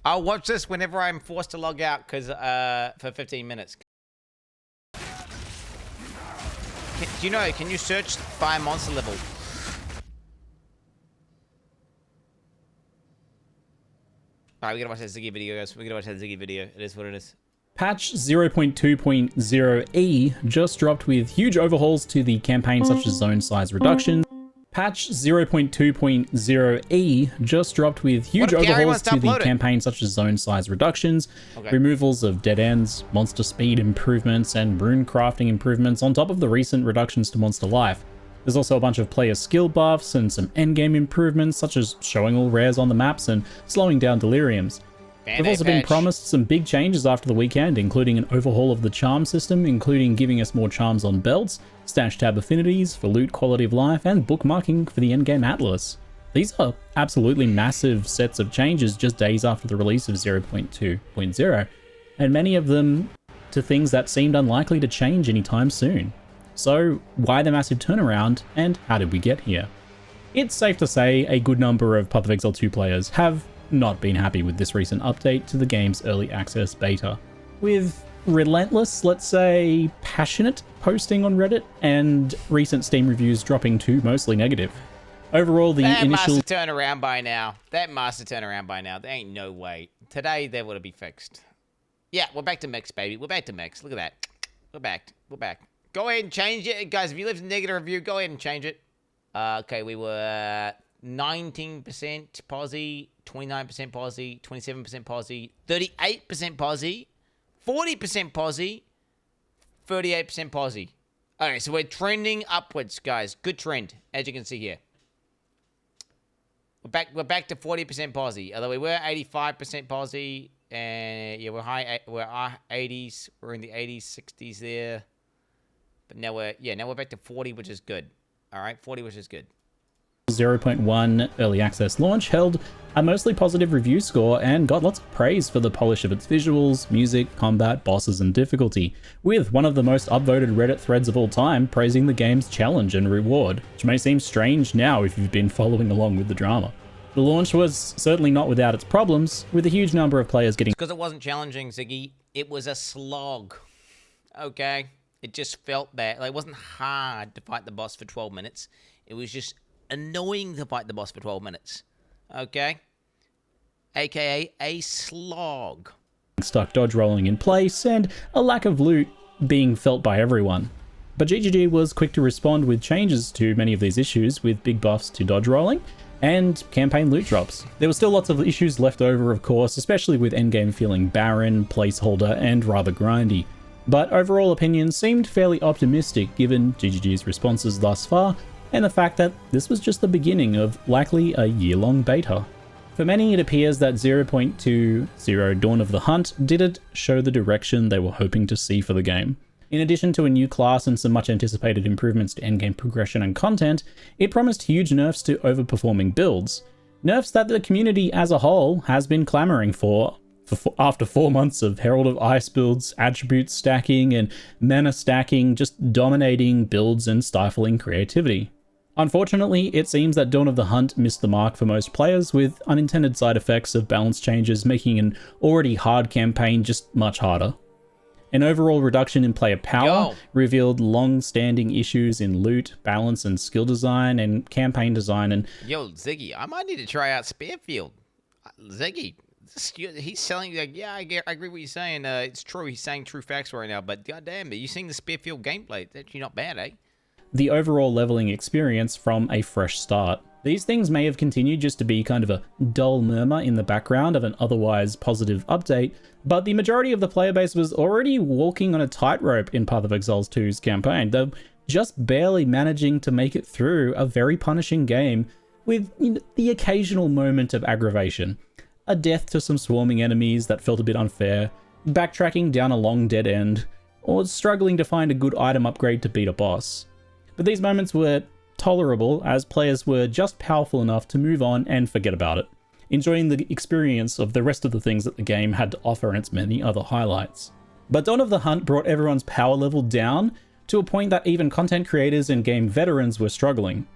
I'll watch this whenever I'm forced to log out because for 15 minutes. Do you know, can you search by monster level? Alright, we gotta watch that Ziggy video, guys. We gotta watch that Ziggy video. It is what it is. Patch 0.2.0e just dropped with huge overhauls to the campaign such as zone size reduction. Patch 0.2.0e just dropped with huge overhauls to the campaign such as zone size reductions, removals of dead ends, monster speed improvements, and rune crafting improvements on top of the recent reductions to monster life. There's also a bunch of player skill buffs and some endgame improvements such as showing all rares on the maps and slowing down deliriums. We've also been promised some big changes after the weekend, including an overhaul of the charm system, including giving us more charms on belts, stash tab affinities for loot quality of life, and bookmarking for the endgame atlas. These are absolutely massive sets of changes just days after the release of 0.2.0, and many of them to things that seemed unlikely to change anytime soon. So why the massive turnaround, and how did we get here? It's safe to say a good number of Path of Exile 2 players have not been happy with this recent update to the game's early access beta. With relentless, let's say passionate posting on Reddit and recent Steam reviews dropping to mostly negative. Overall, the initial... That must have turned around by now. There ain't no way. Today, they would have been fixed. Yeah, we're back to mix, baby. We're back to mix. Look at that. We're back. Go ahead and change it. Guys, if you left a negative review, go ahead and change it. Okay, we were 19% posi, 29% posi, 27% posi, 38% posi, 40% posi, 38% posi. Okay, so we're trending upwards, guys. Good trend, as you can see here. We're back to 40% posi. Although we were 85% posi, and yeah, we're 80s. We're in the 80s, 60s there. But now we're back to 40, which is good. All right, 40, which is good. 0.1 early access launch held a mostly positive review score and got lots of praise for the polish of its visuals, music, combat, bosses, and difficulty, with one of the most upvoted Reddit threads of all time praising the game's challenge and reward, which may seem strange now if you've been following along with the drama. The launch was certainly not without its problems, with a huge number of players getting... Because it wasn't challenging, Ziggy. It was a slog. Okay? It just felt bad. Like, it wasn't hard to fight the boss for 12 minutes. It was just annoying to fight the boss for 12 minutes. Okay? AKA a slog. Stuck dodge rolling in place and a lack of loot being felt by everyone. But GGG was quick to respond with changes to many of these issues, with big buffs to dodge rolling and campaign loot drops. There were still lots of issues left over, of course, especially with endgame feeling barren, placeholder, and rather grindy. But overall opinions seemed fairly optimistic given GGG's responses thus far, and the fact that this was just the beginning of likely a year-long beta. For many, it appears that 0.20 Dawn of the Hunt didn't show the direction they were hoping to see for the game. In addition to a new class and some much anticipated improvements to endgame progression and content, it promised huge nerfs to overperforming builds. Nerfs that the community as a whole has been clamoring for after 4 months of Herald of Ice builds, attribute stacking, and mana stacking just dominating builds and stifling creativity. Unfortunately, it seems that Dawn of the Hunt missed the mark for most players, with unintended side effects of balance changes making an already hard campaign just much harder. An overall reduction in player power revealed long-standing issues in loot, balance, and skill design, and campaign design, and... Yo, Ziggy, I might need to try out Spearfield. Ziggy, he's selling, like, yeah, I agree what you're saying. It's true, he's saying true facts right now, but goddamn, are you seeing the Spearfield gameplay? It's actually not bad, eh? The overall leveling experience from a fresh start. These things may have continued just to be kind of a dull murmur in the background of an otherwise positive update, but the majority of the player base was already walking on a tightrope in Path of Exile 2's campaign. They're just barely managing to make it through a very punishing game with the occasional moment of aggravation. A death to some swarming enemies that felt a bit unfair, backtracking down a long dead end, or struggling to find a good item upgrade to beat a boss. But these moments were tolerable as players were just powerful enough to move on and forget about it, enjoying the experience of the rest of the things that the game had to offer and its many other highlights. But Dawn of the Hunt brought everyone's power level down to a point that even content creators and game veterans were struggling.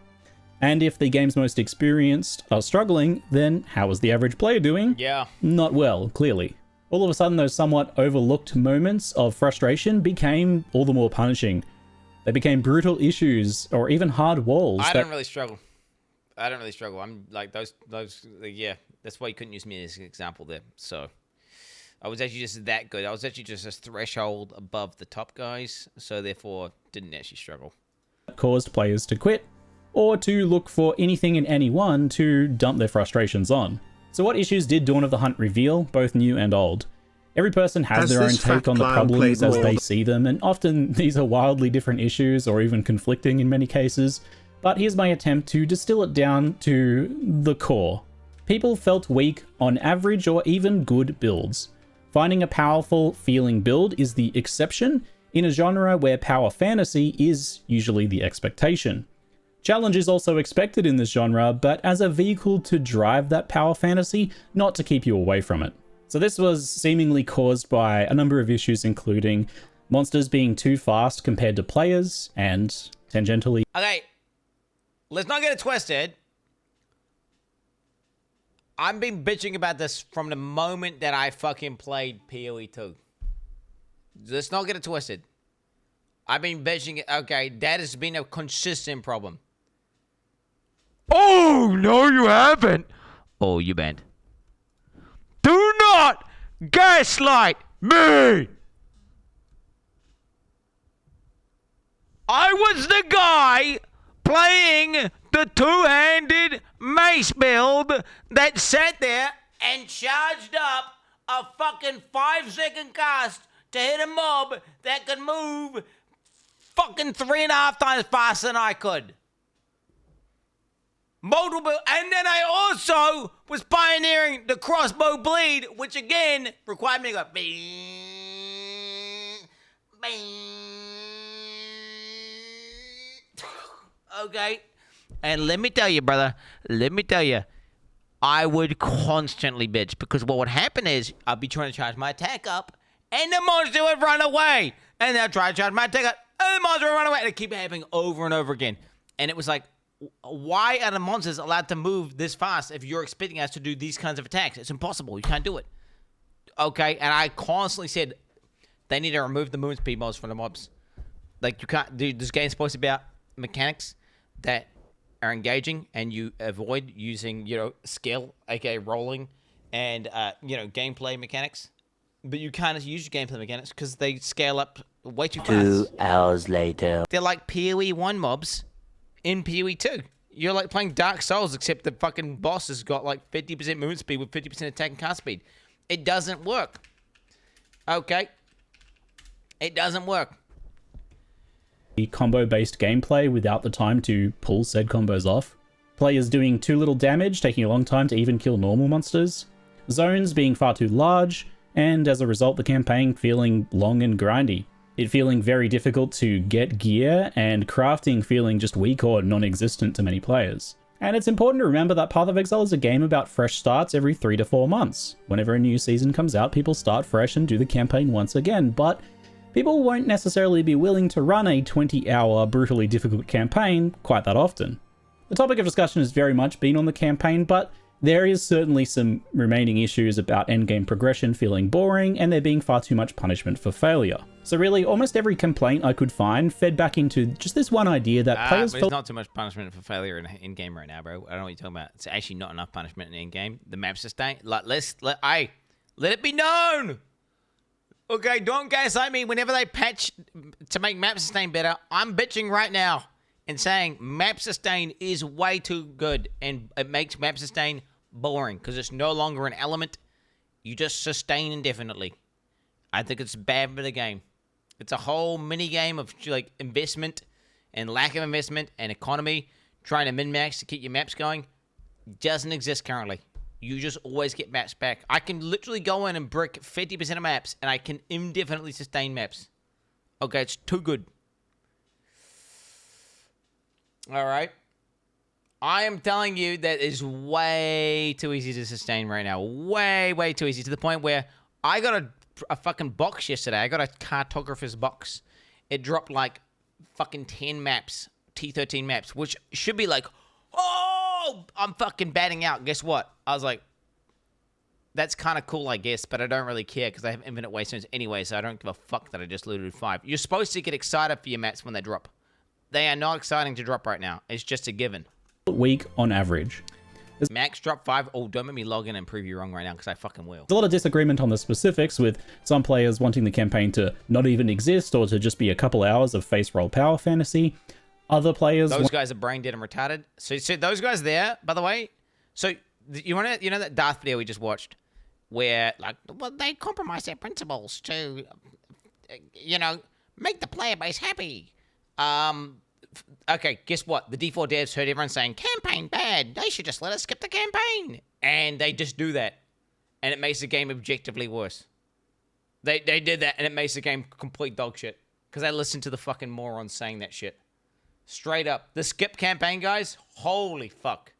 And if the game's most experienced are struggling, then how is the average player doing? Yeah. Not well, clearly. All of a sudden, those somewhat overlooked moments of frustration became all the more punishing. They became brutal issues or even hard walls. I don't really struggle. I'm like yeah, that's why you couldn't use me as an example there. So I was actually just that good. I was actually just a threshold above the top guys, so therefore didn't actually struggle. Caused players to quit or to look for anything and anyone to dump their frustrations on. So what issues did Dawn of the Hunt reveal, both new and old? Every person has their own take on the problems as they see them, and often these are wildly different issues or even conflicting in many cases, but here's my attempt to distill it down to the core. People felt weak on average or even good builds. Finding a powerful feeling build is the exception in a genre where power fantasy is usually the expectation. Challenge is also expected in this genre, but as a vehicle to drive that power fantasy, not to keep you away from it. So this was seemingly caused by a number of issues, including monsters being too fast compared to players, and tangentially... Okay, let's not get it twisted. I've been bitching about this from the moment that I fucking played PoE 2. Let's not get it twisted. I've been bitching. Okay, that has been a consistent problem. Oh, no, you haven't. Oh, you banned. Do not gaslight me. I was the guy playing the two-handed mace build that sat there and charged up a fucking 5-second cast to hit a mob that could move fucking 3.5 times faster than I could. Multiple, and then I also was pioneering the crossbow bleed, which again required me to go bing, bing. Okay, and let me tell you, brother, I would constantly bitch because what would happen is I'd be trying to charge my attack up, and the monster would run away, and then I'd try to charge my attack up, and the monster would run away, and it keep happening over and over again, and it was like, why are the monsters allowed to move this fast if you're expecting us to do these kinds of attacks? It's impossible. You can't do it. Okay, and I constantly said they need to remove the movement speed mods from the mobs. Like, you can't, dude, this game's supposed to be about mechanics that are engaging and you avoid using, skill, aka rolling, and, gameplay mechanics. But you can't use your gameplay mechanics because they scale up way too fast. 2 hours later. They're like PoE 1 mobs in PoE 2. You're like playing Dark Souls, except the fucking boss has got like 50% movement speed with 50% attack and cast speed. It doesn't work. Okay? It doesn't work. Combo-based gameplay without the time to pull said combos off. Players doing too little damage, taking a long time to even kill normal monsters. Zones being far too large, and as a result the campaign feeling long and grindy. It feeling very difficult to get gear, and crafting feeling just weak or non-existent to many players. And it's important to remember that Path of Exile is a game about fresh starts every 3 to 4 months. Whenever a new season comes out, people start fresh and do the campaign once again, but people won't necessarily be willing to run a 20-hour brutally difficult campaign quite that often. The topic of discussion has very much been on the campaign, but there is certainly some remaining issues about endgame progression feeling boring and there being far too much punishment for failure. So really, almost every complaint I could find fed back into just this one idea that players felt... There's not too much punishment for failure in-game right now, bro. I don't know what you're talking about. It's actually not enough punishment in in-game. The map sustain... Like, let it be known! Okay, don't gaslight me. Whenever they patch to make map sustain better, I'm bitching right now and saying map sustain is way too good and it makes map sustain boring because it's no longer an element. You just sustain indefinitely. I think it's bad for the game. It's a whole mini game of like investment and lack of investment and economy trying to min-max to keep your maps going. Doesn't exist currently. You just always get maps back. I can literally go in and brick 50% of maps and I can indefinitely sustain maps. Okay, it's too good. All right. I am telling you that is way too easy to sustain right now. Way, way too easy to the point where I got a fucking box yesterday. I got a cartographer's box. It dropped like fucking 10 maps, T13 maps, which should be like, Oh, I'm fucking batting out. Guess what? I was like, that's kind of cool, I guess, but I don't really care because I have infinite waystones anyway, so I don't give a fuck that I just looted 5. You're supposed to get excited for your mats when they drop. They are not exciting to drop right now. It's just a given. Week on average. Max drop 5. Oh, don't make me log in and prove you wrong right now because I fucking will. There's a lot of disagreement on the specifics, with some players wanting the campaign to not even exist or to just be a couple hours of face roll power fantasy. Other players... Those guys are brain dead and retarded. So those guys there, by the way, so you know that Darth video we just watched where, like, well, they compromise their principles to, you know, make the player base happy. Okay, guess what? The D4 devs heard everyone saying, campaign bad. They should just let us skip the campaign. And they just do that. And it makes the game objectively worse. They did that, and it makes the game complete dog shit. Because they listened to the fucking morons saying that shit. Straight up. The skip campaign, guys, holy fuck.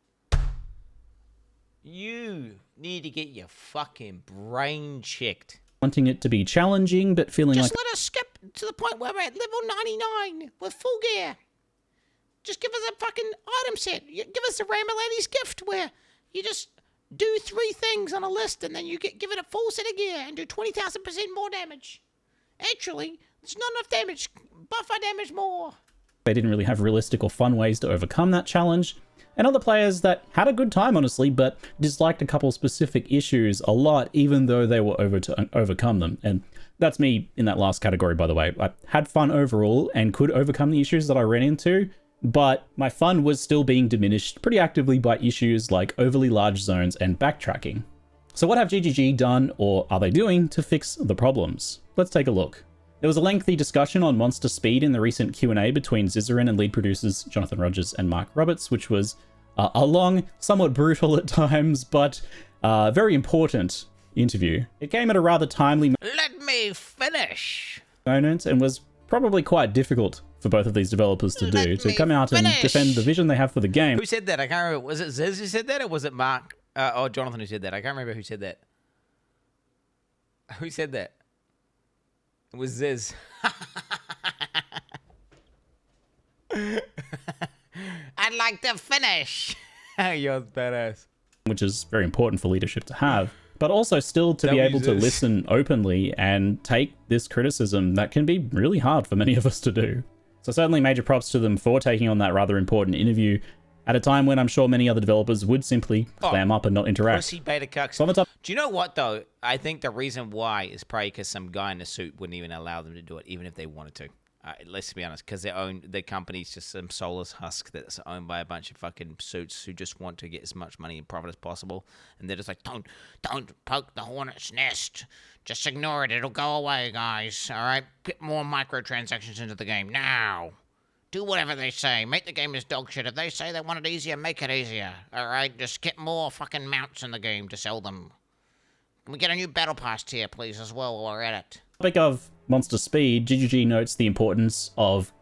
You need to get your fucking brain checked. Wanting it to be challenging, but feeling just like... let us skip to the point where we're at level 99 with full gear. Just give us a fucking item set. Give us a Rainbow Lady's gift where you just do 3 things on a list and then you give it a full set of gear and do 20,000% more damage. Actually, it's not enough damage. Buff our damage more. They didn't really have realistic or fun ways to overcome that challenge. And other players that had a good time, honestly, but disliked a couple specific issues a lot, even though they were overcome them. And that's me in that last category, by the way. I had fun overall and could overcome the issues that I ran into, but my fun was still being diminished pretty actively by issues like overly large zones and backtracking. So what have GGG done, or are they doing, to fix the problems? Let's take a look. There was a lengthy discussion on monster speed in the recent Q&A between Zizarin and lead producers Jonathan Rogers and Mark Roberts, which was a long, somewhat brutal at times, but very important interview. It came at a rather timely Let me finish. moment and was probably quite difficult for both of these developers to do, to come out and defend the vision they have for the game. Who said that? I can't remember. Was it Ziz who said that, or was it Mark or Jonathan who said that? I can't remember who said that. Who said that? It was Ziz. I'd like to finish. You're badass. Which is very important for leadership to have, but also still to be able to listen openly and take this criticism that can be really hard for many of us to do. So certainly major props to them for taking on that rather important interview at a time when I'm sure many other developers would simply clam up and not interact. Pussy beta cucks. So on the top, do you know what, though? I think the reason why is probably because some guy in a suit wouldn't even allow them to do it, even if they wanted to. Let's be honest, because their company's just some soulless husk that's owned by a bunch of fucking suits who just want to get as much money and profit as possible, and they're just like, don't poke the hornet's nest. Just ignore it. It'll go away, guys. All right, get more microtransactions into the game now. Do whatever they say. Make the game as dog shit. If they say they want it easier, make it easier. All right, just get more fucking mounts in the game to sell them. Can we get a new battle pass tier, please, as well, while we're at it? Topic of monster speed, GGG notes the importance of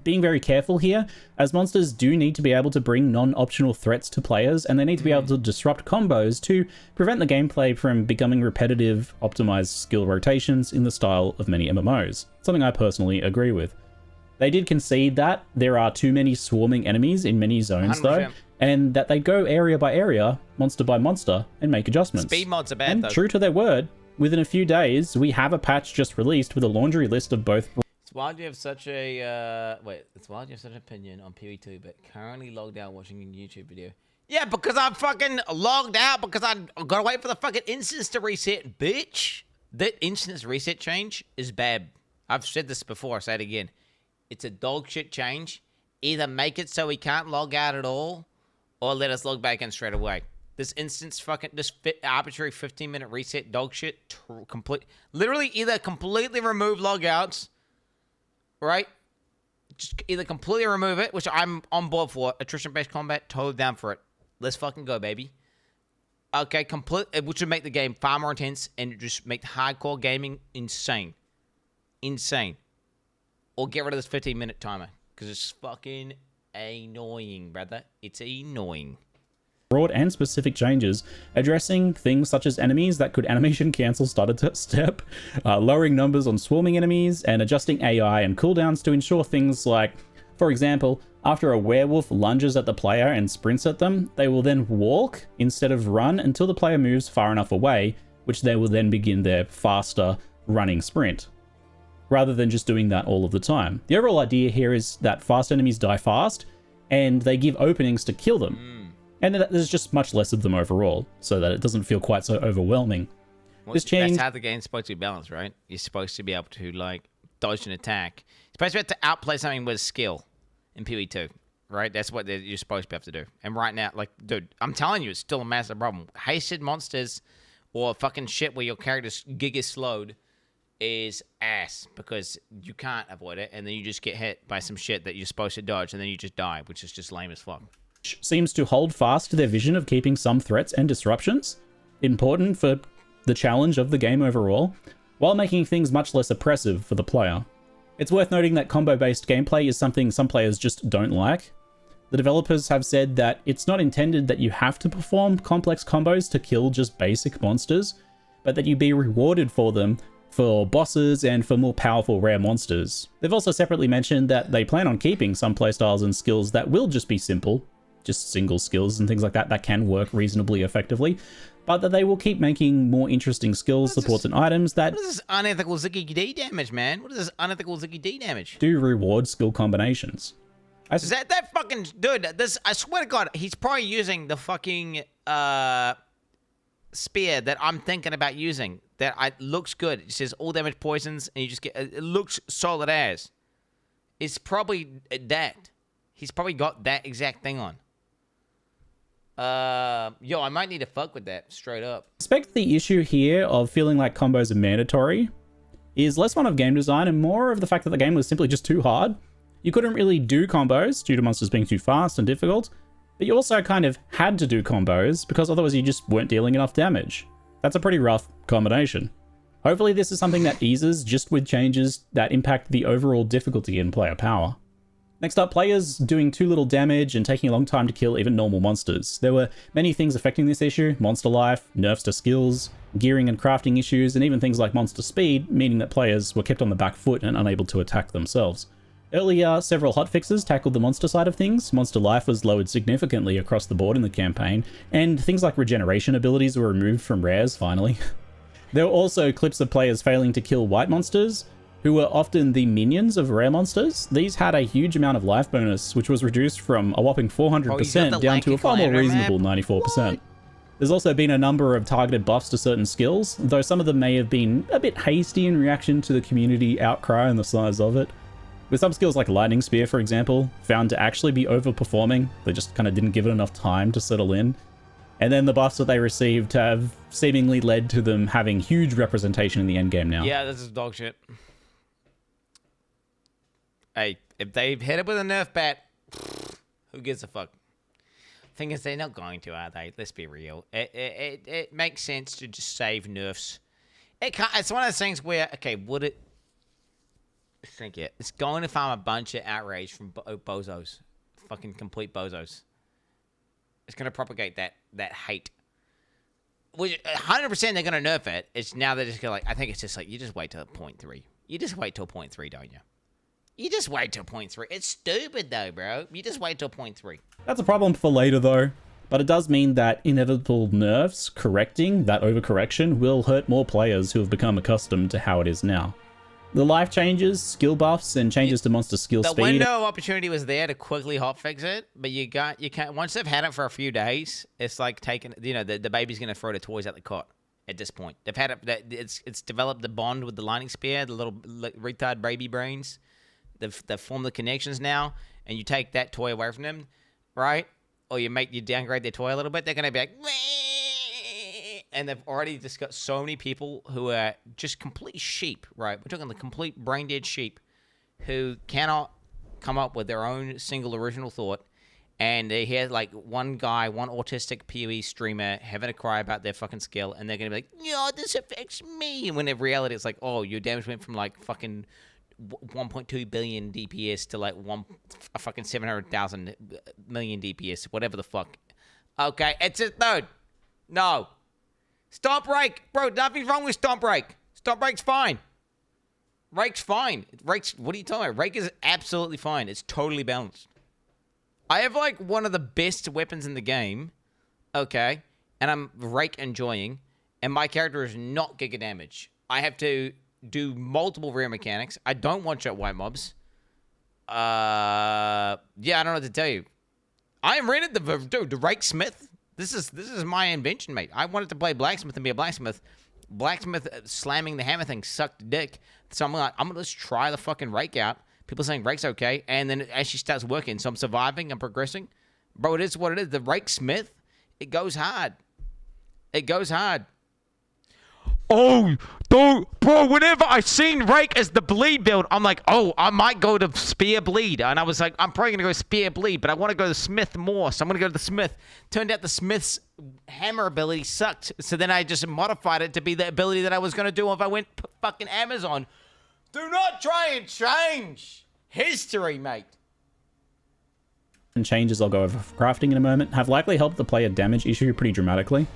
being very careful here, as monsters do need to be able to bring non-optional threats to players, and they need to be able to disrupt combos to prevent the gameplay from becoming repetitive, optimized skill rotations in the style of many MMOs. Something I personally agree with. They did concede that there are too many swarming enemies in many zones, 100%. Though, and that they go area by area, monster by monster, and make adjustments. Speed mods are bad, and though. True to their word, within a few days, we have a patch just released with a laundry list of both... It's wild you have such a... it's wild you have such an opinion on PE2, but currently logged out watching a YouTube video. Yeah, because I'm fucking logged out because I gotta wait for the fucking instance to reset, bitch. That instance reset change is bad. I've said this before, I'll say it again. It's a dog shit change. Either make it so we can't log out at all, or let us log back in straight away. This instance fucking, this arbitrary 15-minute reset dog shit, literally either completely remove logouts, right? Just either completely remove it, which I'm on board for. Attrition-based combat, totally down for it. Let's fucking go, baby. Okay, which would make the game far more intense and just make hardcore gaming insane. Insane. Or get rid of this 15-minute timer, because it's fucking annoying, brother. It's annoying. Broad and specific changes addressing things such as enemies that could animation cancel starter step, lowering numbers on swarming enemies, and adjusting AI and cooldowns to ensure things like, for example, After a werewolf lunges at the player and sprints at them, they will then walk instead of run until the player moves far enough away, which they will then begin their faster running sprint, rather than just doing that all of the time. The overall idea here is that fast enemies die fast, and they give openings to kill them. And there's just much less of them overall, so that it doesn't feel quite so overwhelming. Well, this change... That's how the game's supposed to be balanced, right? You're supposed to be able to, like, dodge an attack. You're supposed to be able to outplay something with skill in PvE2, right? That's what you're supposed to be able to do. And right now, like, dude, I'm telling you, it's still a massive problem. Hasted monsters or fucking shit where your character's gig is slowed is ass, because you can't avoid it, and then you just get hit by some shit that you're supposed to dodge, and then you just die, which is just lame as fuck. Seems to hold fast to their vision of keeping some threats and disruptions important for the challenge of the game overall, while making things much less oppressive for the player. It's worth noting that combo-based gameplay is something some players just don't like. The developers have said that it's not intended that you have to perform complex combos to kill just basic monsters, but that you be rewarded for them for bosses and for more powerful rare monsters. They've also separately mentioned that they plan on keeping some playstyles and skills that will just be simple, just single skills and things like that that can work reasonably effectively, but that they will keep making more interesting skills, supports, and items that... What is this unethical Ziggy D damage, man? What is this unethical Ziggy D damage? Do reward skill combinations. Is that fucking... Dude, this... I swear to God, he's probably using the fucking spear that I'm thinking about using. That looks good. It says all damage poisons, and you just get... It looks solid as. It's probably decked. He's probably got that exact thing on. Yo, I might need to fuck with that, straight up. I suspect the issue here of feeling like combos are mandatory is less one of game design and more of the fact that the game was simply just too hard. You couldn't really do combos due to monsters being too fast and difficult, but you also kind of had to do combos because otherwise you just weren't dealing enough damage. That's a pretty rough combination. Hopefully this is something that eases just with changes that impact the overall difficulty in player power. Next up, players doing too little damage and taking a long time to kill even normal monsters. There were many things affecting this issue: monster life, nerfs to skills, gearing and crafting issues, and even things like monster speed, meaning that players were kept on the back foot and unable to attack themselves. Earlier, several hotfixes tackled the monster side of things. Monster life was lowered significantly across the board in the campaign, and things like regeneration abilities were removed from rares, finally. There were also clips of players failing to kill white monsters, who were often the minions of rare monsters. These had a huge amount of life bonus, which was reduced from a whopping 400% down to a far more reasonable 94%. What? There's also been a number of targeted buffs to certain skills, though some of them may have been a bit hasty in reaction to the community outcry and the size of it. With some skills like Lightning Spear, for example, found to actually be overperforming. They just kind of didn't give it enough time to settle in. And then the buffs that they received have seemingly led to them having huge representation in the endgame now. Yeah, this is dog shit. Hey, if they've hit it with a Nerf bat, who gives a fuck? Thing is, they're not going to, are they? Let's be real. It makes sense to just save Nerfs. It's one of those things where, okay, would it... Think it. It's going to farm a bunch of outrage from bozos. Fucking complete bozos. It's going to propagate that hate. Which 100% they're going to nerf it. It's now they're just going to, like, I think it's just like, you just wait till 0.3. You just wait till 0.3, don't you? You just wait till 0.3. It's stupid, though, bro. You just wait till 0.3. That's a problem for later, though. But it does mean that inevitable nerfs correcting that overcorrection will hurt more players who have become accustomed to how it is now. The life changes, skill buffs, and changes to monster skill speed. The window of opportunity was there to quickly hotfix it, but you can't. Once they've had it for a few days, it's like taking, the baby's gonna throw the toys out the cot. At this point, they've had it. It's developed the bond with the lightning spear, the little retard baby brains. They've formed the connections now, and you take that toy away from them, right? Or you downgrade their toy a little bit. They're gonna be like, and they've already just got so many people who are just complete sheep, right? We're talking the complete brain-dead sheep who cannot come up with their own single original thought. And they hear, like, one autistic PoE streamer having a cry about their fucking skill, and they're going to be like, no, this affects me. And when in reality, it's like, oh, your damage went from, like, fucking 1.2 billion DPS to, like, a fucking 700,000 million DPS, whatever the fuck. Okay, it's just, no. Stomp Rake! Bro, nothing's wrong with Stomp Rake. Stomp Rake's fine. Rake's fine. What are you talking about? Rake is absolutely fine. It's totally balanced. I have like one of the best weapons in the game, okay, and I'm rake enjoying, and my character is not giga damage. I have to do multiple rare mechanics. I don't one-shot white mobs. Yeah, I don't know what to tell you. I am rented the rake smith. This is my invention, mate. I wanted to play blacksmith and be a blacksmith. Blacksmith slamming the hammer thing sucked dick. So I'm like, I'm gonna just try the fucking rake out. People saying rake's okay, and then as she starts working, so I'm surviving, I'm progressing. Bro, it is what it is. The rake smith, it goes hard. It goes hard. Oh, bro, whenever I seen Rake as the bleed build, I'm like, oh, I might go to Spear Bleed. And I was like, I'm probably going to go Spear Bleed, but I want to go to Smith more, so I'm going to go to the Smith. Turned out the Smith's hammer ability sucked, so then I just modified it to be the ability that I was going to do if I went fucking Amazon. Do not try and change history, mate. And changes I'll go over for crafting in a moment have likely helped the player damage issue pretty dramatically.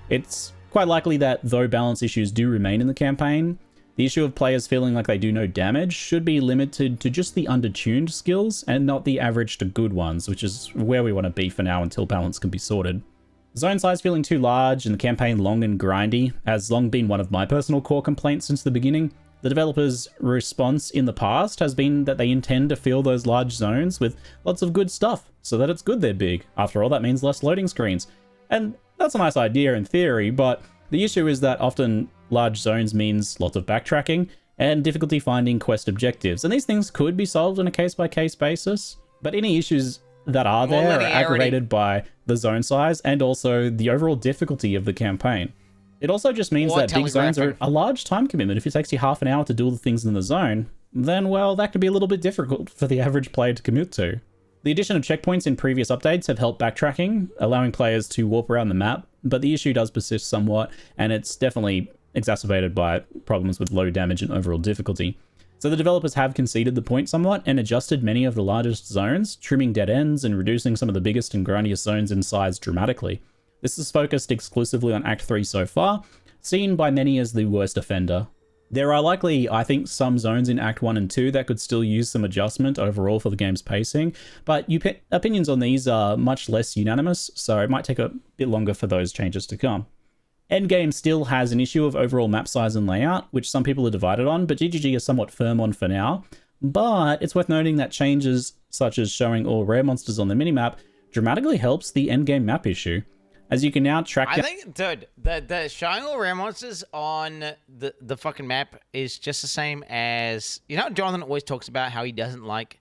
It's quite likely that though balance issues do remain in the campaign, the issue of players feeling like they do no damage should be limited to just the undertuned skills and not the average to good ones, which is where we want to be for now until balance can be sorted. Zone size feeling too large and the campaign long and grindy has long been one of my personal core complaints since the beginning. The developers' response in the past has been that they intend to fill those large zones with lots of good stuff, so that it's good they're big. After all, that means less loading screens. And that's a nice idea in theory, but the issue is that often large zones means lots of backtracking and difficulty finding quest objectives, and these things could be solved on a case-by-case basis, but any issues that are there are aggravated by the zone size and also the overall difficulty of the campaign. It also just means that big zones are a large time commitment. If it takes you half an hour to do all the things in the zone, then, well, that could be a little bit difficult for the average player to commit to. The addition of checkpoints in previous updates have helped backtracking, allowing players to warp around the map, but the issue does persist somewhat, and it's definitely exacerbated by problems with low damage and overall difficulty. So the developers have conceded the point somewhat and adjusted many of the largest zones, trimming dead ends and reducing some of the biggest and grindiest zones in size dramatically. This is focused exclusively on Act 3 so far, seen by many as the worst offender. There are likely, I think, some zones in Act 1 and 2 that could still use some adjustment overall for the game's pacing, but opinions on these are much less unanimous, so it might take a bit longer for those changes to come. Endgame still has an issue of overall map size and layout, which some people are divided on, but GGG is somewhat firm on for now. But it's worth noting that changes such as showing all rare monsters on the minimap dramatically helps the endgame map issue. As you can now track down... I think, dude, the showing all rare monsters on the fucking map is just the same as... You know, Jonathan always talks about how he doesn't like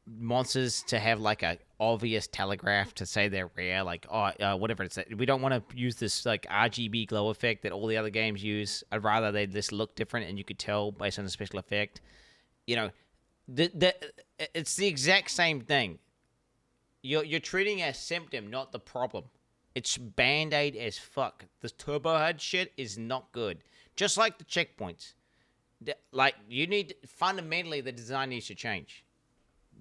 monsters to have, like, a obvious telegraph to say they're rare, like, whatever it's... We don't want to use this, like, RGB glow effect that all the other games use. I'd rather they just look different and you could tell based on the special effect. You know, it's the exact same thing. You're treating a symptom, not the problem. It's Band-Aid as fuck. The turbo HUD shit is not good. Just like the checkpoints. Like, you need... Fundamentally, the design needs to change.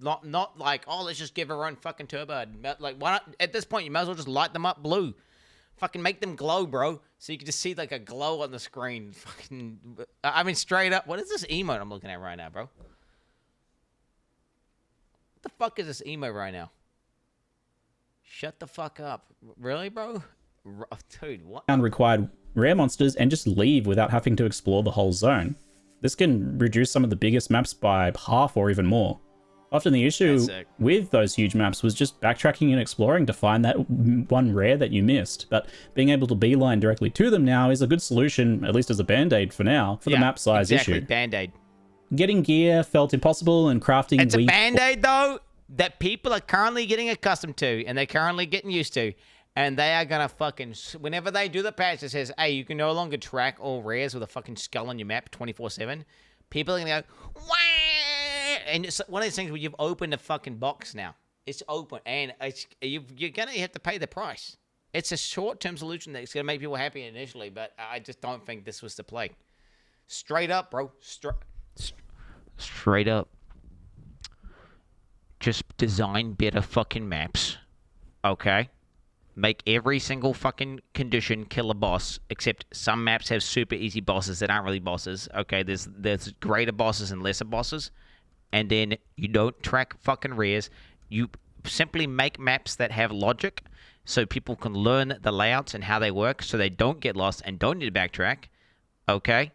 Not like, oh, let's just give her own fucking turbo HUD. Like, why not... At this point, you might as well just light them up blue. Fucking make them glow, bro. So you can just see, like, a glow on the screen. Fucking... I mean, straight up. What is this emote I'm looking at right now, bro? What the fuck is this emote right now? Shut the fuck up. Really, bro? Dude, what? Required rare monsters and just leave without having to explore the whole zone. This can reduce some of the biggest maps by half or even more. Often the issue with those huge maps was just backtracking and exploring to find that one rare that you missed, but being able to beeline directly to them now is a good solution, at least as a band-aid for now, for the map size issue. Band-Aid. Getting gear felt impossible and crafting... It's a Band-Aid, though, that people are currently getting accustomed to, and they're currently getting used to, and they are gonna fucking... Whenever they do the patch that says, hey, you can no longer track all rares with a fucking skull on your map 24/7, people are gonna go, wah! And it's one of those things where you've opened a fucking box now. It's open, and you're gonna have to pay the price. It's a short-term solution that's gonna make people happy initially, but I just don't think this was the play. Straight up, bro. Straight up. Just design better fucking maps, okay? Make every single fucking condition kill a boss, except some maps have super easy bosses that aren't really bosses, okay? There's greater bosses and lesser bosses, and then you don't track fucking rares. You simply make maps that have logic so people can learn the layouts and how they work so they don't get lost and don't need to backtrack. Okay?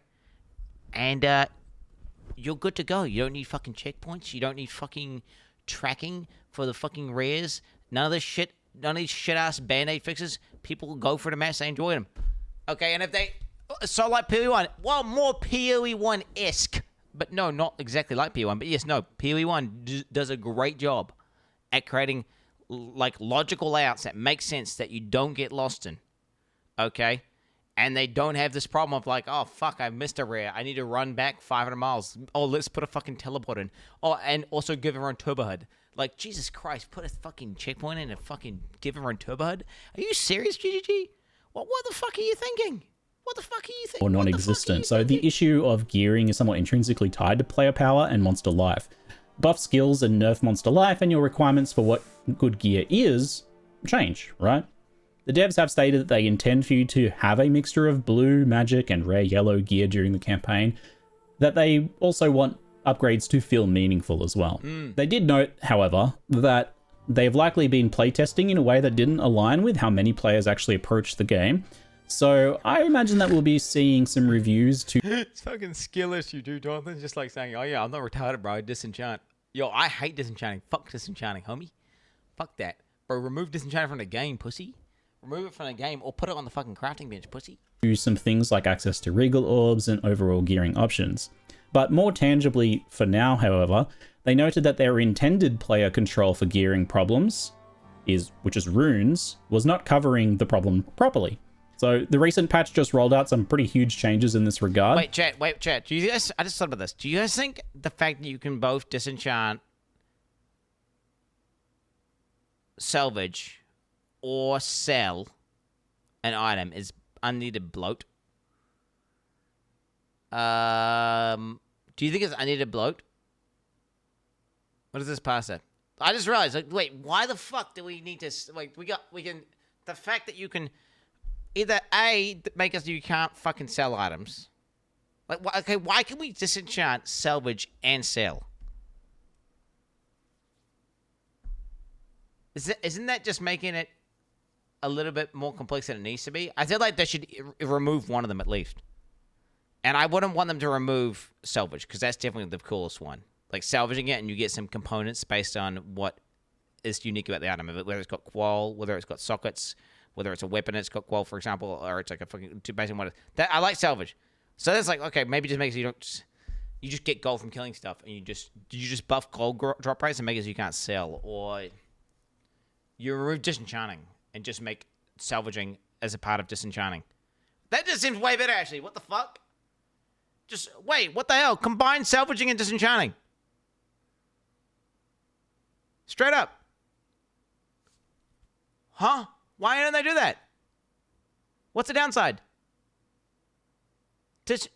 And you're good to go. You don't need fucking checkpoints. You don't need fucking tracking for the fucking rares. None of this shit, none of these shit-ass Band-Aid fixes. People go for the maps. They enjoy them. Okay, and if they... So like PoE1. Well, more PoE1-esque. But no, not exactly like PoE1. But yes, no. PoE1 does a great job at creating like logical layouts that make sense that you don't get lost in. Okay? And they don't have this problem of like, oh, fuck, I missed a rare. I need to run back 500 miles. Oh, let's put a fucking teleport in. Oh, and also give everyone turbo HUD. Like, Jesus Christ, put a fucking checkpoint in and fucking give everyone turbo HUD? Are you serious, GGG? What the fuck are you thinking? What the fuck are you thinking? Or non-existent. So the issue of gearing is somewhat intrinsically tied to player power and monster life. Buff skills and nerf monster life, and your requirements for what good gear is change, right? The devs have stated that they intend for you to have a mixture of blue, magic, and rare yellow gear during the campaign, that they also want upgrades to feel meaningful as well. They did note, however, that they've likely been playtesting in a way that didn't align with how many players actually approached the game. So I imagine that we'll be seeing some reviews to... It's fucking skill issue, dude. Jonathan's just like saying, oh yeah, I'm not retarded, bro. I disenchant. Yo, I hate disenchanting. Fuck disenchanting, homie. Fuck that. Bro, remove disenchanting from the game, pussy. Remove it from the game or put it on the fucking crafting bench, pussy. Do some things like access to regal orbs and overall gearing options. But more tangibly for now, however, they noted that their intended player control for gearing problems, which is runes, was not covering the problem properly. So the recent patch just rolled out some pretty huge changes in this regard. Wait, chat. Do you guys, I just thought about this. Do you guys think the fact that you can both disenchant, salvage, or sell an item is unneeded bloat? Do you think it's unneeded bloat? What does this pass at? I just realized, like, wait, why the fuck do we need to, like, the fact that you can either A, make us you can't fucking sell items. Like, okay, why can we disenchant, salvage, and sell? Isn't that just making it a little bit more complex than it needs to be? I feel like they should remove one of them at least. And I wouldn't want them to remove salvage, because that's definitely the coolest one. Like, salvaging it, and you get some components based on what is unique about the item. Whether it's got qual, whether it's got sockets, whether it's a weapon it's got qual, for example, or it's like a fucking... based on what that I like salvage. So that's like, okay, maybe just makes you don't... You just get gold from killing stuff, and you just buff gold drop rates and make it so you can't sell. Or you remove disenchanting and just make salvaging as a part of disenchanting. That just seems way better, actually. What the fuck? Just, wait, what the hell? Combine salvaging and disenchanting. Straight up. Huh? Why don't they do that? What's the downside?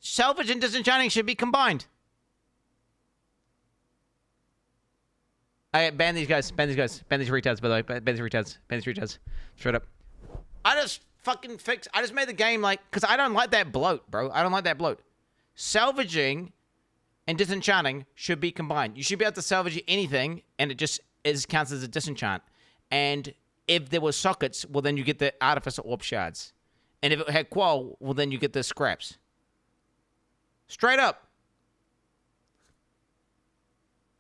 Salvage and disenchanting should be combined. I ban these guys. Ban these retards, by the way. Ban these retards. Straight up. I just made the game like... Because I don't like that bloat, bro. I don't like that bloat. Salvaging and disenchanting should be combined. You should be able to salvage anything, and it just counts as a disenchant. And if there were sockets, well, then you get the Artificer Orb Shards. And if it had qual, well, then you get the scraps. Straight up.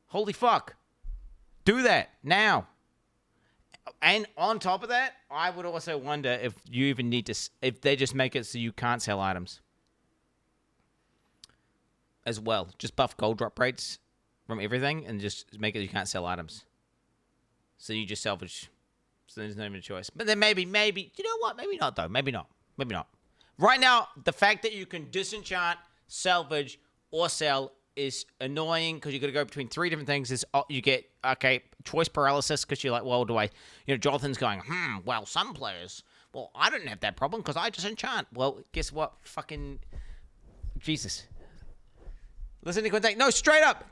Holy fuck. Do that now. And on top of that, I would also wonder if you even need to... If they just make it so you can't sell items. As well. Just buff gold drop rates from everything and just make it so you can't sell items. So you just salvage. So there's not even a choice. But then maybe, you know what? Maybe not, though. Maybe not. Right now, the fact that you can disenchant, salvage, or sell is annoying because you got to go between three different things. You get, okay, choice paralysis because you're like, well, Jonathan's going, well, some players, well, I didn't have that problem because I disenchant. Well, guess what? Fucking Jesus. Listen to Quintek. No, straight up.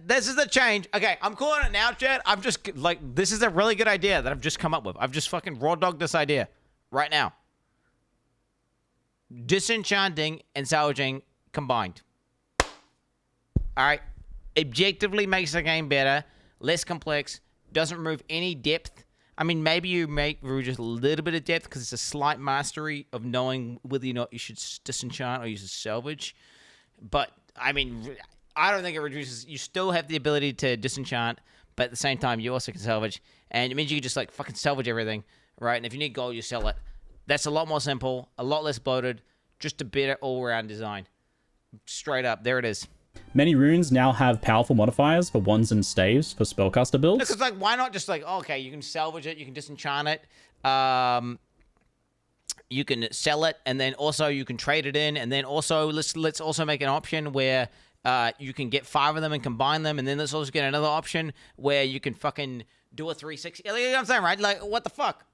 This is the change. Okay, I'm calling it now, Chad. I'm just, like, this is a really good idea that I've just come up with. I've just fucking raw dogged this idea right now. Disenchanting and salvaging combined. All right. Objectively makes the game better, less complex, doesn't remove any depth. I mean, maybe you make just a little bit of depth because it's a slight mastery of knowing whether or not you should disenchant or use a salvage. But, I mean, I don't think it reduces... You still have the ability to disenchant, but at the same time, you also can salvage. And it means you can just, like, fucking salvage everything, right? And if you need gold, you sell it. That's a lot more simple, a lot less bloated, just a better all-around design. Straight up, there it is. Many runes now have powerful modifiers for wands and staves for spellcaster builds. Because, like, why not just, like, oh, okay, you can salvage it, you can disenchant it, you can sell it, and then also you can trade it in, and then also let's also make an option where you can get 5 of them and combine them, and then let's also get another option where you can fucking do a 360. You know what I'm saying, right? Like, what the fuck?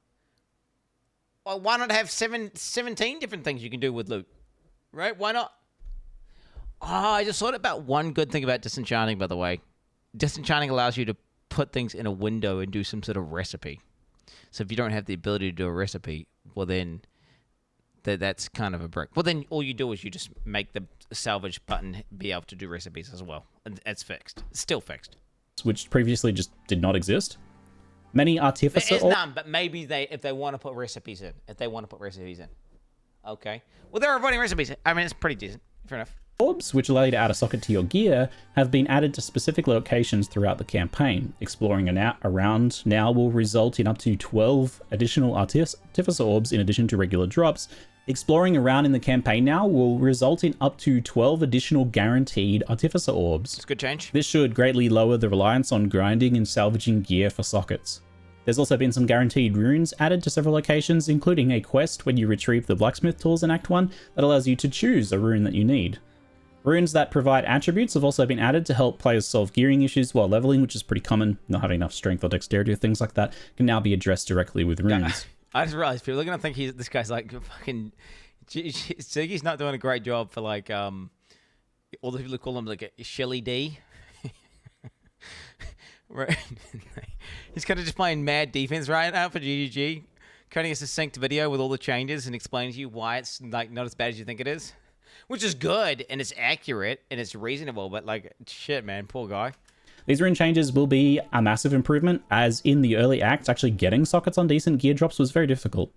Well, why not have 17 different things you can do with loot? Right? Why not? Oh, I just thought about one good thing about disenchanting, by the way. Disenchanting allows you to put things in a window and do some sort of recipe. So if you don't have the ability to do a recipe, well then that's kind of a brick. Well then all you do is you just make the salvage button be able to do recipes as well. And it's fixed. It's still fixed. Which previously just did not exist. Many artificer... There is none, but maybe if they want to put recipes in. Okay. Well, they're avoiding recipes. I mean, it's pretty decent. Fair enough. Orbs, which allow you to add a socket to your gear, have been added to specific locations throughout the campaign. Exploring around now will result in up to 12 additional artificer orbs in addition to regular drops. Exploring around in the campaign now will result in up to 12 additional guaranteed artificer orbs. It's a good change. This should greatly lower the reliance on grinding and salvaging gear for sockets. There's also been some guaranteed runes added to several locations, including a quest when you retrieve the blacksmith tools in Act 1 that allows you to choose a rune that you need. Runes that provide attributes have also been added to help players solve gearing issues while leveling, which is pretty common. Not having enough strength or dexterity or things like that can now be addressed directly with runes. I just realized people are going to think this guy's like fucking... Ziggy's not doing a great job for like... all the people who call him like a Shelly D. Right. He's kind of just playing mad defense right now for GGG. Cutting a succinct video with all the changes and explaining to you why it's like not as bad as you think it is. Which is good, and it's accurate, and it's reasonable, but, like, shit, man, poor guy. These rune changes will be a massive improvement, as in the early acts, actually getting sockets on decent gear drops was very difficult.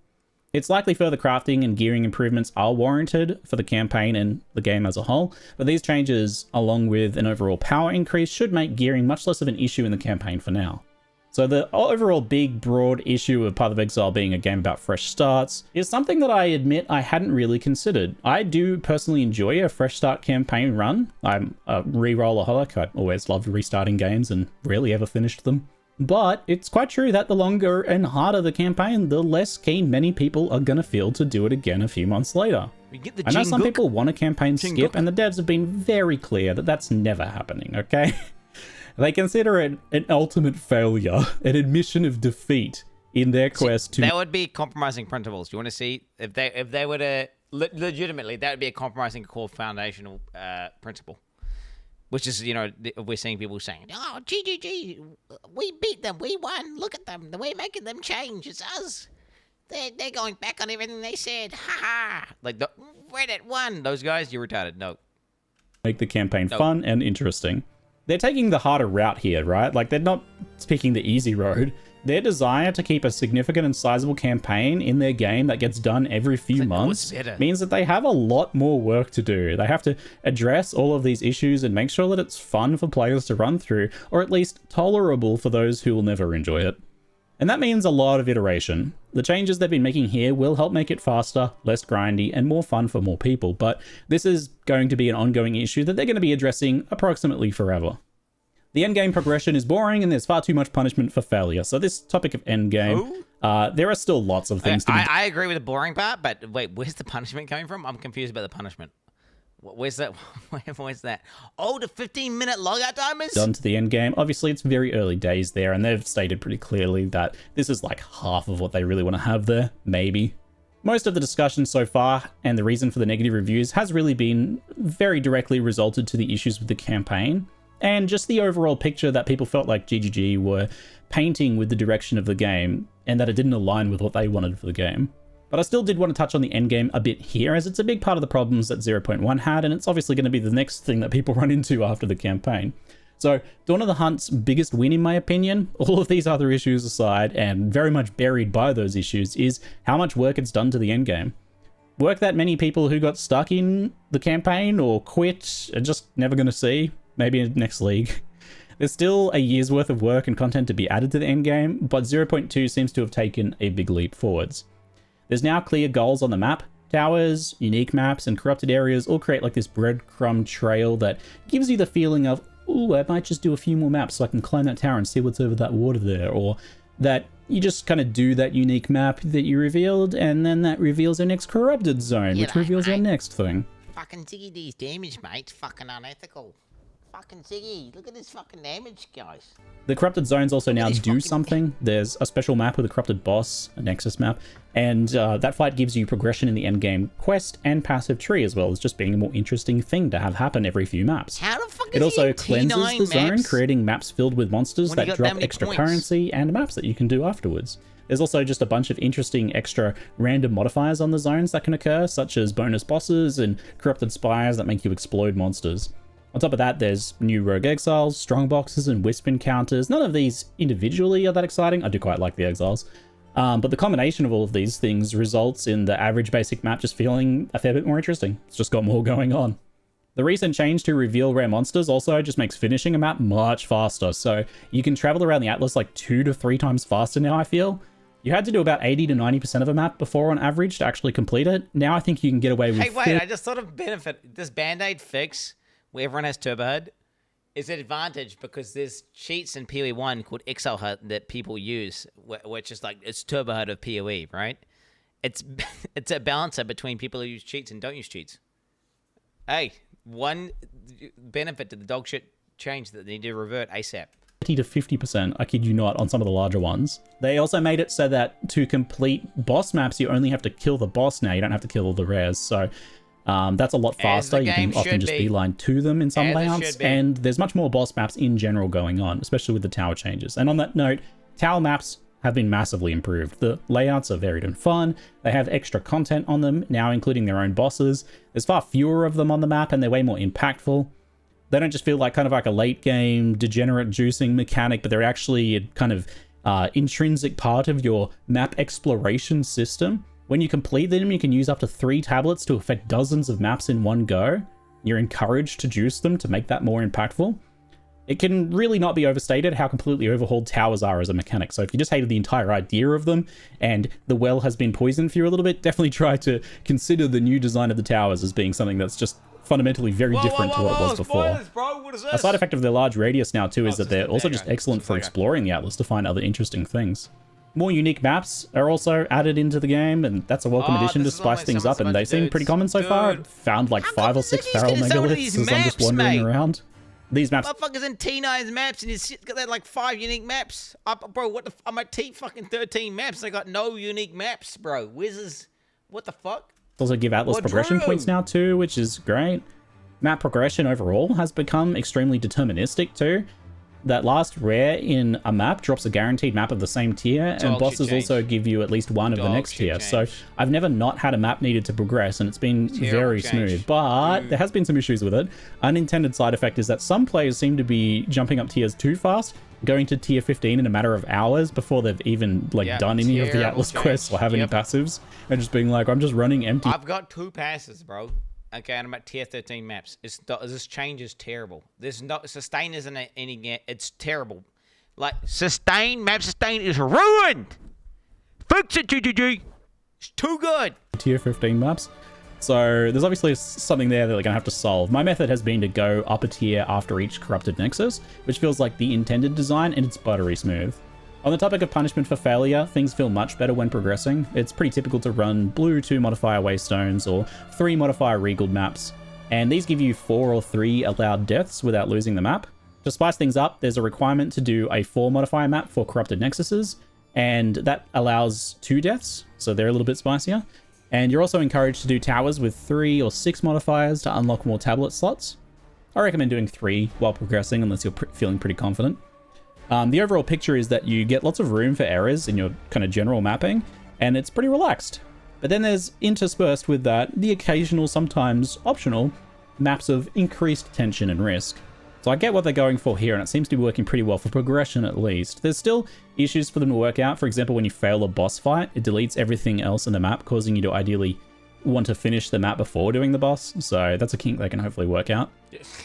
It's likely further crafting and gearing improvements are warranted for the campaign and the game as a whole, but these changes, along with an overall power increase, should make gearing much less of an issue in the campaign for now. So the overall big, broad issue of Path of Exile being a game about fresh starts is something that I admit I hadn't really considered. I do personally enjoy a fresh start campaign run. I'm a re-rollaholic. I always loved restarting games and rarely ever finished them. But it's quite true that the longer and harder the campaign, the less keen many people are going to feel to do it again a few months later. I know some people want a campaign skip, and the devs have been very clear that that's never happening, okay? They consider it an ultimate failure, an admission of defeat in their quest to... That would be compromising principles. Do you want to see? If they were to... Legitimately, that would be a compromising core foundational principle. Which is, you know, we're seeing people saying, oh, GGG, we beat them, we won, look at them, we're making them change, it's us. They're going back on everything they said, ha-ha. Like, the Reddit won. Those guys, you're retarded, no. Make the campaign fun and interesting. They're taking the harder route here, right? Like, they're not picking the easy road. Their desire to keep a significant and sizable campaign in their game that gets done every few months means that they have a lot more work to do. They have to address all of these issues and make sure that it's fun for players to run through, or at least tolerable for those who will never enjoy it. And that means a lot of iteration. The changes they've been making here will help make it faster, less grindy, and more fun for more people, but this is going to be an ongoing issue that they're going to be addressing approximately forever. The endgame progression is boring and there's far too much punishment for failure. So this topic of endgame, there are still lots of things to be... I agree with the boring part, but wait, where's the punishment coming from? I'm confused about the punishment. Where's that? Where's that? Oh, the 15-minute logout timers? Done to the end game. Obviously, it's very early days there, and they've stated pretty clearly that this is like half of what they really want to have there, maybe. Most of the discussion so far, and the reason for the negative reviews, has really been very directly resulted to the issues with the campaign, and just the overall picture that people felt like GGG were painting with the direction of the game, and that it didn't align with what they wanted for the game. But I still did want to touch on the endgame a bit here, as it's a big part of the problems that 0.1 had, and it's obviously going to be the next thing that people run into after the campaign. So, Dawn of the Hunt's biggest win, in my opinion, all of these other issues aside, and very much buried by those issues, is how much work it's done to the endgame. Work that many people who got stuck in the campaign or quit are just never going to see, maybe in next league. There's still a year's worth of work and content to be added to the endgame, but 0.2 seems to have taken a big leap forwards. There's now clear goals on the map. Towers, unique maps, and corrupted areas all create like this breadcrumb trail that gives you the feeling of, ooh, I might just do a few more maps so I can climb that tower and see what's over that water there, or that you just kind of do that unique map that you revealed, and then that reveals your next corrupted zone, which reveals your next thing. Fucking Ziggy D's damage, mate. Fucking unethical. Fucking Ziggy, look at this fucking damage, guys. The corrupted zones also now do something. There's a special map with a corrupted boss, a Nexus map, and that fight gives you progression in the endgame quest and passive tree, as well as just being a more interesting thing to have happen every few maps. How the fuck is it also he cleanses the zone, maps? creating maps filled with monsters When you that got drop that many extra points? currency and maps that you can do afterwards. There's also just a bunch of interesting extra random modifiers on the zones that can occur, such as bonus bosses and corrupted spires that make you explode monsters. On top of that, there's new rogue exiles, strong boxes, and wisp encounters. None of these individually are that exciting. I do quite like the exiles. But the combination of all of these things results in the average basic map just feeling a fair bit more interesting. It's just got more going on. The recent change to reveal rare monsters also just makes finishing a map much faster. So you can travel around the Atlas like 2 to 3 times faster now, I feel. You had to do about 80 to 90% of a map before on average to actually complete it. Now I think you can get away with... Hey, wait, I just thought of benefit. This Band-Aid fix, where everyone has Turbo HUD, is an advantage because there's cheats in PoE 1 called Exile HUD that people use, which is like, it's Turbo HUD of PoE, right? It's a balancer between people who use cheats and don't use cheats. Hey, one benefit to the dog shit change that they need to revert ASAP. 30 to 50%, I kid you not, on some of the larger ones. They also made it so that to complete boss maps, you only have to kill the boss now. You don't have to kill all the rares, so that's a lot faster. You can often just beeline to them in some layouts, and there's much more boss maps in general going on, especially with the tower changes. And on that note, tower maps have been massively improved. The layouts are varied and fun. They have extra content on them, now including their own bosses. There's far fewer of them on the map, and they're way more impactful. They don't just feel like kind of like a late game degenerate juicing mechanic, but they're actually a kind of intrinsic part of your map exploration system. When you complete them, you can use up to 3 tablets to affect dozens of maps in one go. You're encouraged to juice them to make that more impactful. It can really not be overstated how completely overhauled towers are as a mechanic. So if you just hated the entire idea of them and the well has been poisoned for you a little bit, definitely try to consider the new design of the towers as being something that's just fundamentally very different to what it was before. Spoilers, bro. What is this? A side effect of their large radius now too is that they're also just excellent for exploring the Atlas to find other interesting things. More unique maps are also added into the game, and that's a welcome addition to spice things up, and they seem pretty common so far. I've found like 5 or 6 feral megaliths as I'm just wandering around. These maps... Motherfuckers in T9's maps, and he's got that like 5 unique maps. Bro, what the... I'm at fucking 13 maps, I got no unique maps, bro. Wizards... What the fuck? Also give Atlas progression points now too, which is great. Map progression overall has become extremely deterministic too. That last rare in a map drops a guaranteed map of the same tier, and bosses also give you at least one of the next tier. So I've never not had a map needed to progress, and it's been very smooth. But there has been some issues with it. Unintended side effect is that some players seem to be jumping up tiers too fast, going to tier 15 in a matter of hours before they've even like done any of the Atlas quests or have any passives, and just being like, I'm just running empty. I've got 2 passes, bro. Okay, and I'm at tier 13 maps. This change is terrible. There's no sustain isn't any. It's terrible. Like map sustain is ruined. Fix it, GGG. It's too good. Tier 15 maps. So there's obviously something there that they're gonna have to solve. My method has been to go up a tier after each corrupted nexus, which feels like the intended design, and it's buttery smooth. On the topic of punishment for failure, things feel much better when progressing. It's pretty typical to run blue 2 modifier waystones or 3 modifier regaled maps, and these give you 4 or 3 allowed deaths without losing the map. To spice things up, there's a requirement to do a 4 modifier map for corrupted nexuses, and that allows 2 deaths, so they're a little bit spicier. And you're also encouraged to do towers with 3 or 6 modifiers to unlock more tablet slots. I recommend doing 3 while progressing unless you're feeling pretty confident. The overall picture is that you get lots of room for errors in your kind of general mapping, and it's pretty relaxed. But then there's interspersed with that the occasional, sometimes optional, maps of increased tension and risk. So I get what they're going for here, and it seems to be working pretty well for progression at least. There's still issues for them to work out. For example, when you fail a boss fight, it deletes everything else in the map, causing you to ideally want to finish the map before doing the boss. So that's a kink they can hopefully work out.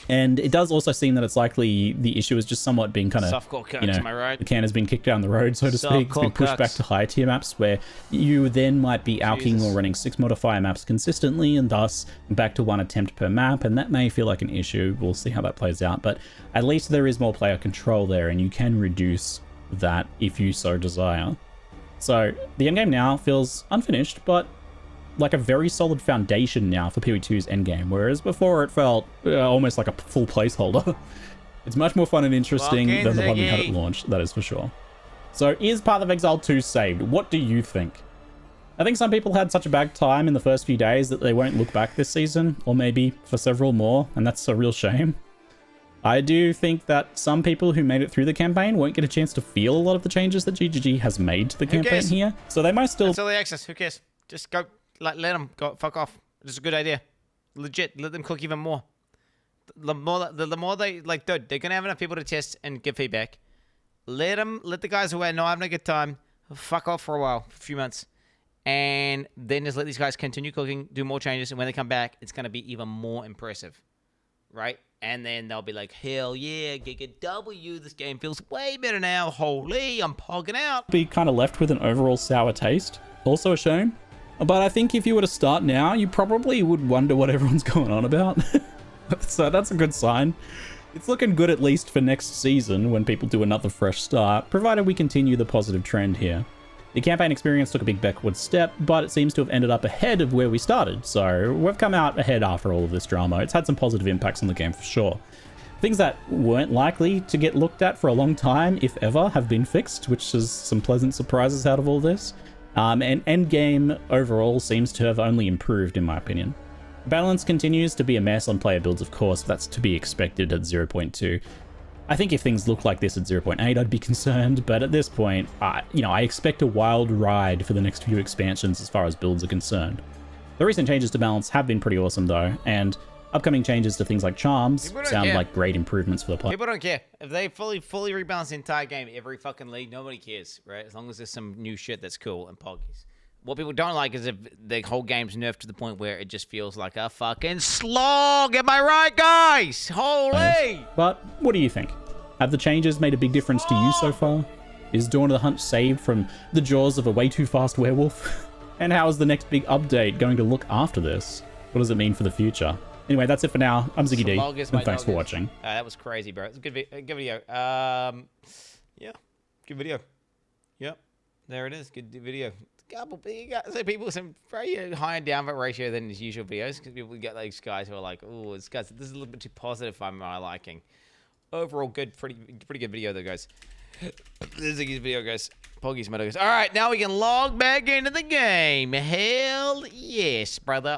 And it does also seem that it's likely the issue is just somewhat being kind of, Softcore cucks, am I right? the can has been kicked down the road, so to speak. It's been pushed back to higher tier maps where you then might be alking or running 6 modifier maps consistently, and thus back to 1 attempt per map, and that may feel like an issue. We'll see how that plays out, but at least there is more player control there, and you can reduce that if you so desire. So the endgame now feels unfinished, but like a very solid foundation now for PoE2's endgame, whereas before it felt almost like a full placeholder. It's much more fun and interesting than the one we had at launch, that is for sure. So is Path of Exile 2 saved? What do you think? I think some people had such a bad time in the first few days that they won't look back this season, or maybe for several more, and that's a real shame. I do think that some people who made it through the campaign won't get a chance to feel a lot of the changes that GGG has made to the campaign here, so they might still... That's early access, who cares? Just go. Let them go. Fuck off. It's a good idea. Legit. Let them cook even more. The more they like, dude, they're gonna have enough people to test and give feedback. Let the guys who are not having a good time fuck off for a while, for a few months, and then just let these guys continue cooking, do more changes, and when they come back, it's gonna be even more impressive, right? And then they'll be like, hell yeah, Giga W, this game feels way better now. Holy, I'm pogging out. Be kind of left with an overall sour taste. Also a shame. But I think if you were to start now, you probably would wonder what everyone's going on about. So that's a good sign. It's looking good at least for next season when people do another fresh start, provided we continue the positive trend here. The campaign experience took a big backward step, but it seems to have ended up ahead of where we started, so we've come out ahead after all of this drama. It's had some positive impacts on the game for sure. Things that weren't likely to get looked at for a long time, if ever, have been fixed, which is some pleasant surprises out of all this. And endgame overall seems to have only improved, in my opinion. Balance continues to be a mess on player builds, of course, but that's to be expected at 0.2. I think if things look like this at 0.8, I'd be concerned, but at this point, I expect a wild ride for the next few expansions as far as builds are concerned. The recent changes to balance have been pretty awesome, though, and upcoming changes to things like charms sound like great improvements for the player. People don't care. If they fully rebalance the entire game, every fucking league, nobody cares, right? As long as there's some new shit that's cool and poggies. What people don't like is if the whole game's nerfed to the point where it just feels like a fucking slog. Am I right, guys? Holy! But what do you think? Have the changes made a big difference to you so far? Is Dawn of the Hunt saved from the jaws of a way too fast werewolf? And how is the next big update going to look after this? What does it mean for the future? Anyway, that's it for now. I'm Ziggy D, and thanks for watching. That was crazy, bro. It's a good video. Yeah, good video. Yep, there it is. Good video. People some very high and downvote ratio than his usual videos, because people get those guys who are like, oh, this is a little bit too positive for my liking. Overall, pretty good video though, guys. This is Ziggy's video, guys. Poggy's video, guys. All right, now we can log back into the game. Hell yes, brother.